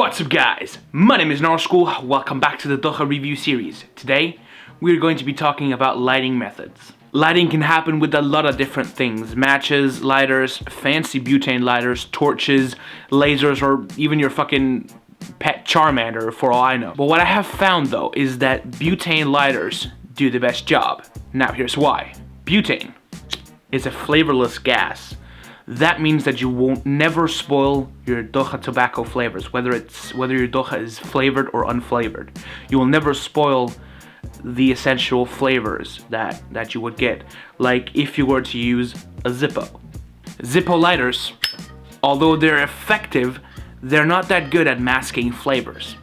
What's up guys, my name is Narschool, welcome back to the Dokha review series. Today, we're going to be talking about lighting methods. Lighting can happen with a lot of different things. Matches, lighters, fancy butane lighters, torches, lasers, or even your fucking pet Charmander for all I know. But what I have found though is that butane lighters do the best job. Now here's why. Butane is a flavorless gas. That means that you won't never spoil your Dokha tobacco flavors, whether your Dokha is flavored or unflavored. You will never spoil the essential flavors that you would get, like if you were to use a Zippo. Zippo lighters, although they're effective, they're not that good at masking flavors.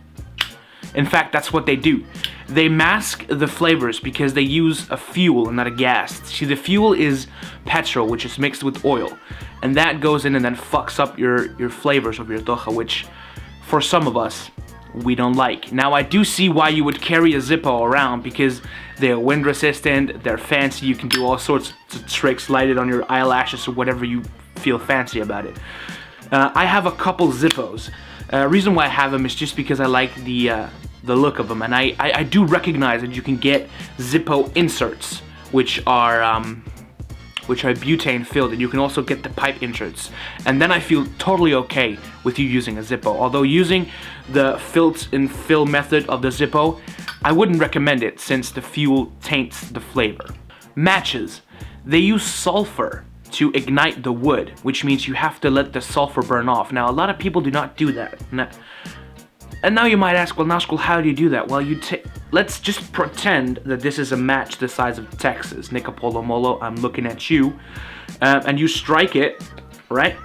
In fact, that's what they do. They mask the flavors because they use a fuel and not a gas. See, the fuel is petrol, which is mixed with oil. And that goes in and then fucks up your flavors of your Dokha, which for some of us, we don't like. Now, I do see why you would carry a Zippo around because they're wind resistant, they're fancy, you can do all sorts of tricks, light it on your eyelashes or whatever you feel fancy about it. I have a couple Zippos. Reason why I have them is just because I like the look of them, and I do recognize that you can get Zippo inserts, which are butane filled, and you can also get the pipe inserts. And then I feel totally okay with you using a Zippo. Although using the filter and fill method of the Zippo, I wouldn't recommend it since the fuel taints the flavor. Matches, they use sulfur to ignite the wood, which means you have to let the sulfur burn off. Now, a lot of people do not do that. And now you might ask, well, Narschool, how do you do that? Well, let's just pretend that this is a match the size of Texas. Nicapolo Molo, I'm looking at you. And you strike it, right?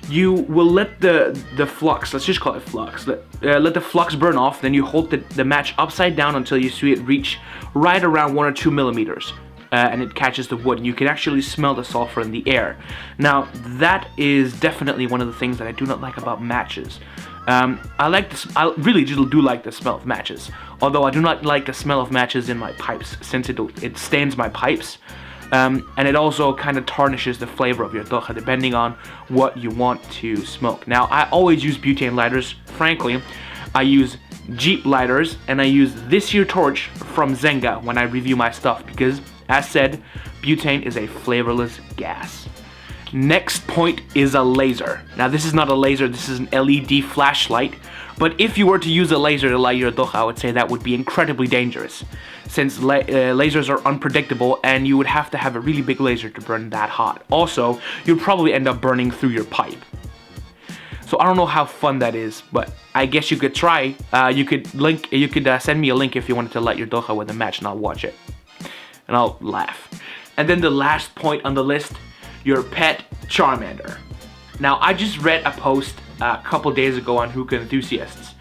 You will let the flux, let's just call it flux, let the flux burn off, then you hold the match upside down until you see it reach right around 1 or 2 millimeters. And it catches the wood, and you can actually smell the sulfur in the air. Now, that is definitely one of the things that I do not like about matches. I really do like the smell of matches, although I do not like the smell of matches in my pipes, since it stains my pipes, and it also kind of tarnishes the flavor of your Dokha depending on what you want to smoke. Now, I always use butane lighters. Frankly, I use Jeep lighters, and I use this here torch from Zenga when I review my stuff because, as said, butane is a flavorless gas. Next point is a laser. Now, this is not a laser, this is an LED flashlight, but if you were to use a laser to light your Dokha, I would say that would be incredibly dangerous, since lasers are unpredictable and you would have to have a really big laser to burn that hot. Also, you'd probably end up burning through your pipe. So I don't know how fun that is, but I guess you could try. You could send me a link if you wanted to light your Dokha with a match, and I'll watch it. And I'll laugh. And then the last point on the list, your pet Charmander. Now, I just read a post a couple days ago on Hookah Enthusiasts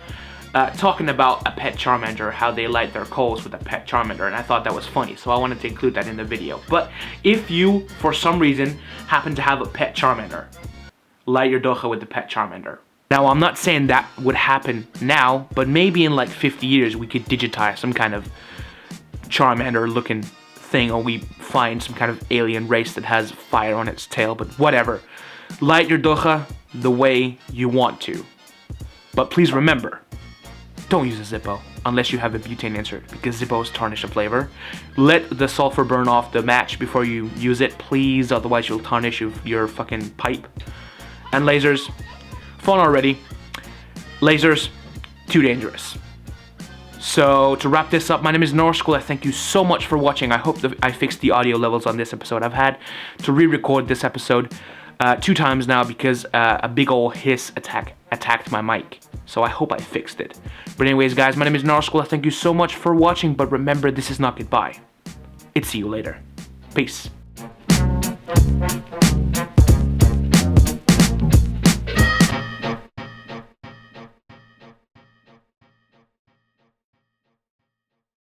talking about a pet Charmander, how they light their coals with a pet Charmander, and I thought that was funny, so I wanted to include that in the video. But if you, for some reason, happen to have a pet Charmander, light your Dokha with the pet Charmander. Now, I'm not saying that would happen now, but maybe in like 50 years we could digitize some kind of Charmander looking thing, or we find some kind of alien race that has fire on its tail, but whatever. Light your Dokha the way you want to. But please remember, don't use a Zippo unless you have a butane insert, because Zippos tarnish the flavor. Let the sulfur burn off the match before you use it, please, otherwise you'll tarnish your fucking pipe. And lasers, fun already. Lasers, too dangerous. So, to wrap this up, my name is Narschool. I thank you so much for watching. I hope that I fixed the audio levels on this episode. I've had to re-record this episode 2 times now because a big ol' hiss attacked my mic. So I hope I fixed it. But anyways, guys, my name is Narschool. I thank you so much for watching, but remember, this is not goodbye. It's see you later. Peace.